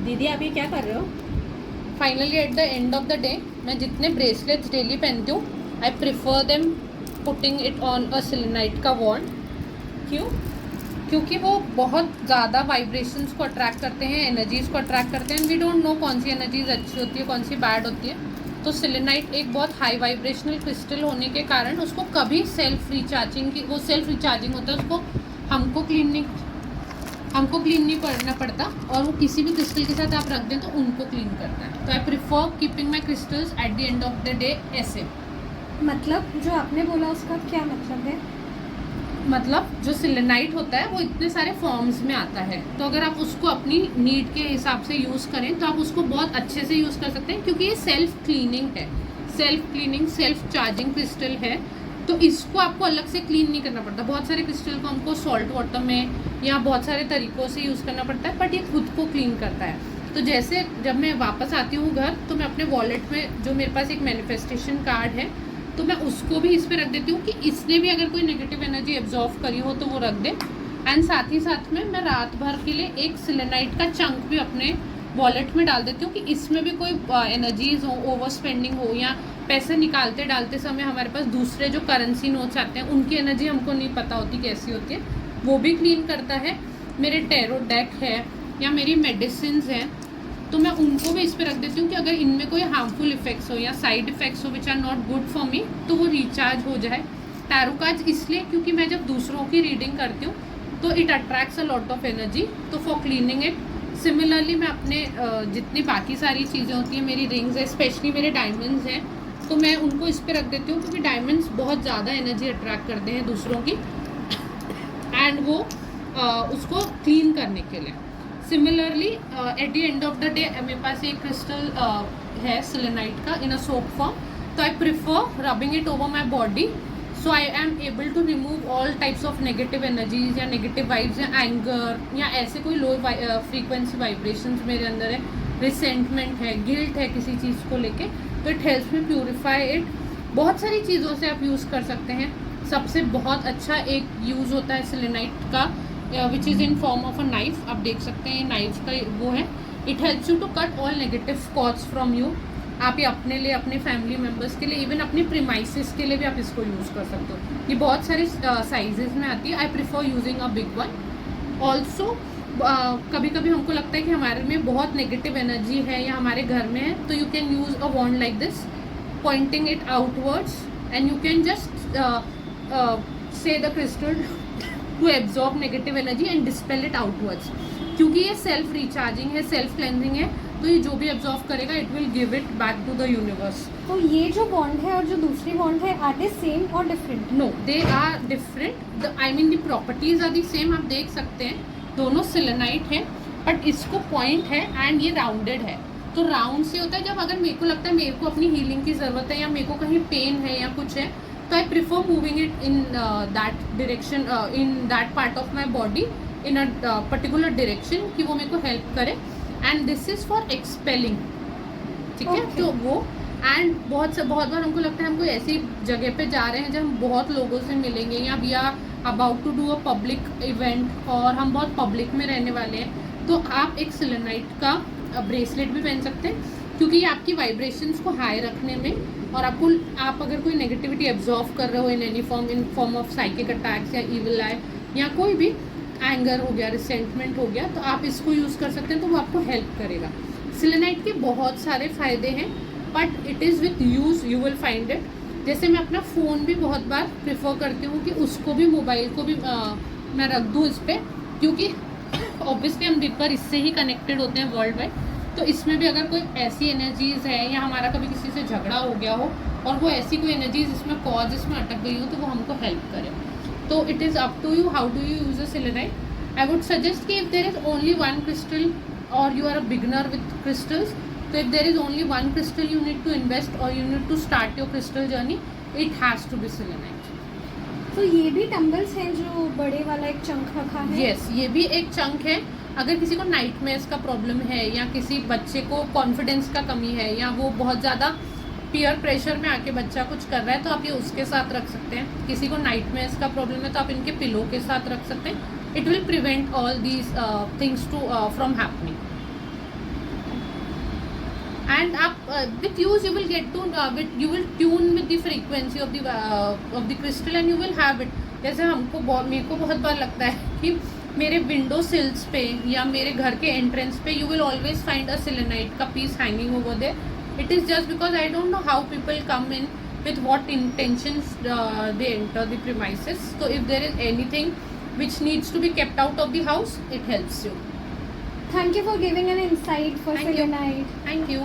दीदी आप ये क्या कर रहे हो? Finally at the end of the day मैं जितने ब्रेसलेट्स डेली पहनती हूँ I prefer them putting it on a selenite का वॉन्ड। क्यों? क्योंकि वो बहुत ज़्यादा वाइब्रेशंस को अट्रैक्ट करते हैं, एनर्जीज़ को अट्रैक्ट करते हैं। वी डोंट नो कौन सी एनर्जीज अच्छी होती है, कौन सी बैड होती है। तो सिलेनाइट एक बहुत हाई वाइब्रेशनल क्रिस्टल होने के कारण उसको कभी सेल्फ रिचार्जिंग की, वो सेल्फ रिचार्जिंग होता है, उसको हमको क्लीन नहीं करना पड़ता। और वो किसी भी क्रिस्टल के साथ आप रख दें तो उनको क्लीन करता है। तो I prefer keeping my crystals eight the end of the day ऐसे। मतलब जो आपने बोला उसका क्या मतलब है? मतलब जो सिलेनाइट होता है वो इतने सारे फॉर्म्स में आता है, तो अगर आप उसको अपनी नीड के हिसाब से यूज़ करें तो आप उसको बहुत अच्छे से यूज़ कर सकते हैं, क्योंकि ये सेल्फ क्लीनिंग है, self cleaning self charging crystal है। तो इसको आपको अलग से क्लीन नहीं करना पड़ता। बहुत सारे क्रिस्टल को हमको सॉल्ट वाटर में या बहुत सारे तरीक़ों से यूज़ करना पड़ता है, बट ये खुद को क्लीन करता है। तो जैसे जब मैं वापस आती हूँ घर तो मैं अपने वॉलेट में जो मेरे पास एक मैनिफेस्टेशन कार्ड है तो मैं उसको भी इस पर रख देती हूँ कि इसने भी अगर कोई नेगेटिव एनर्जी एब्जॉर्व करी हो तो वो रख दे। एंड साथ ही साथ में मैं रात भर के लिए एक सिलेनाइट का चंक भी अपने वॉलेट में डाल देती हूँ कि इसमें भी कोई एनर्जीज हो, ओवर स्पेंडिंग हो, या पैसे निकालते डालते समय हमारे पास दूसरे जो करेंसी नोट्स आते हैं उनकी एनर्जी हमको नहीं पता होती कैसी होती है, वो भी क्लीन करता है। मेरे टैरो डेक है या मेरी मेडिसिन हैं तो मैं उनको भी इस पर रख देती हूँ कि अगर इनमें कोई हार्मफुल इफेक्ट्स हो या साइड इफेक्ट्स हो which are not good for me तो वो रिचार्ज हो जाए। टैरो कार्ड्स इसलिए क्योंकि मैं जब दूसरों की रीडिंग करती हूँ तो it attracts a lot of energy, तो फॉर क्लीनिंग इट। सिमिलरली मैं अपने जितनी बाकी सारी चीज़ें होती हैं, मेरी रिंग्स है, स्पेशली मेरे डायमंड्स हैं, तो मैं उनको इस पर रख देती हूँ क्योंकि डायमंड्स बहुत ज़्यादा एनर्जी अट्रैक्ट करते हैं दूसरों की, एंड वो उसको क्लीन करने के लिए। Similarly at the end of the day मेरे पास एक क्रिस्टल है सिलेनाइट का इन अ सोप फॉर्म, तो I prefer rubbing it over my body so I am able to remove all types of negative energies या नेगेटिव वाइब्स या anger या ऐसे कोई लो फ्रीक्वेंसी वाइब्रेशंस मेरे अंदर है, रिसेंटमेंट है, गिल्ट है किसी चीज़ को लेके, तो it helps me purify it. बहुत सारी चीज़ों से आप यूज़ कर सकते हैं। सबसे बहुत अच्छा एक यूज़ होता है सिलेनाइट का which is in form of a knife. आप देख सकते हैं नाइफ का वो है, it helps you to cut all negative cords from you. आप ये अपने लिए, अपने फैमिली मेम्बर्स के लिए, इवन अपने प्रीमाइसिस के लिए भी आप इसको यूज़ कर सकते हो। ये बहुत सारे साइजेस में आती है। I prefer using a big one. Also कभी कभी हमको लगता है कि हमारे में बहुत नेगेटिव एनर्जी है या हमारे घर में है, तो you can use a wand like this pointing it outwards and you can just say the crystal to absorb negative energy and dispel it outwards। क्योंकि ये सेल्फ रिचार्जिंग है, सेल्फ क्लेंजिंग है, तो ये जो भी एब्जॉर्व करेगा it will give it back to the universe. तो ये जो बॉन्ड है और जो दूसरी बॉन्ड है आर दे सेम और different? No, they are different. I mean the properties are the same. आप देख सकते हैं दोनों सिलेनाइट है, बट इसको पॉइंट है एंड ये राउंडेड है। तो राउंड से होता है जब अगर मेरे को लगता है मेरे को अपनी हीलिंग की ज़रूरत है या मेरे को कहीं पेन है या कुछ है, तो I prefer moving it in that direction, in that part of my body in a particular direction कि वो मेरे को हेल्प करे। And this is for expelling, ठीक है? तो वो एंड बहुत बार हमको लगता है हम कोई ऐसी जगह पे जा रहे हैं जब हम बहुत लोगों से मिलेंगे या we are about to do a public event और हम बहुत पब्लिक में रहने वाले हैं, तो आप एक सिलेनाइट का ब्रेसलेट भी पहन सकते हैं, क्योंकि ये आपकी वाइब्रेशंस को हाई रखने में, और आप अगर कोई नेगेटिविटी एब्जॉर्व कर रहे हो in any form, in form of psychic attacks या इविल आई या कोई भी एंगर हो गया, रिसेंटमेंट हो गया, तो आप इसको यूज़ कर सकते हैं, तो वो आपको हेल्प करेगा। सिलेनाइट के बहुत सारे फ़ायदे हैं, but it is with use you will find it. जैसे मैं अपना फ़ोन भी बहुत बार प्रेफर करती हूँ कि उसको भी, मोबाइल को भी मैं रख दूँ इस पर, क्योंकि ऑब्वियसली हम दिन भर इससे ही कनेक्टेड होते हैं वर्ल्ड वाइड। तो इसमें भी अगर कोई ऐसी एनर्जीज़ है या हमारा कभी किसी से झगड़ा हो गया हो और वो ऐसी कोई एनर्जीज इसमें कॉज इसमें अटक गई हो, तो वो हमको हेल्प करे। तो it is up to you how do you use a selenite. I would suggest कि if there is only one crystal और you are a beginner with crystals, तो if there is only one crystal you need to invest और you need to start your crystal journey, it has to be selenite. तो ये भी tumbles हैं जो बड़े वाला एक चंक रखा है? यस, ये भी एक चंक है। अगर किसी को नाइटमेयर्स का प्रॉब्लम है या किसी बच्चे को कॉन्फिडेंस का कमी है या वो बहुत ज़्यादा पीयर प्रेशर में आके बच्चा कुछ कर रहा है, तो आप ये उसके साथ रख सकते हैं। किसी को नाइटमेयर्स का प्रॉब्लम है तो आप इनके पिलो के साथ रख सकते हैं। It will prevent all these things to from happening. And आप with use you will get to you will tune with the frequency of the crystal and you will have it. जैसे मेरे को बहुत बार लगता है कि मेरे विंडो सिल्स पे या मेरे घर के एंट्रेंस पे you will always find a selenite का piece hanging over there. It is just because I don't know how people come in with what intentions they enter the premises. So if there is anything which needs to be kept out of the house, it helps you. Thank you for giving an insight for Thank you. selenite. Thank you.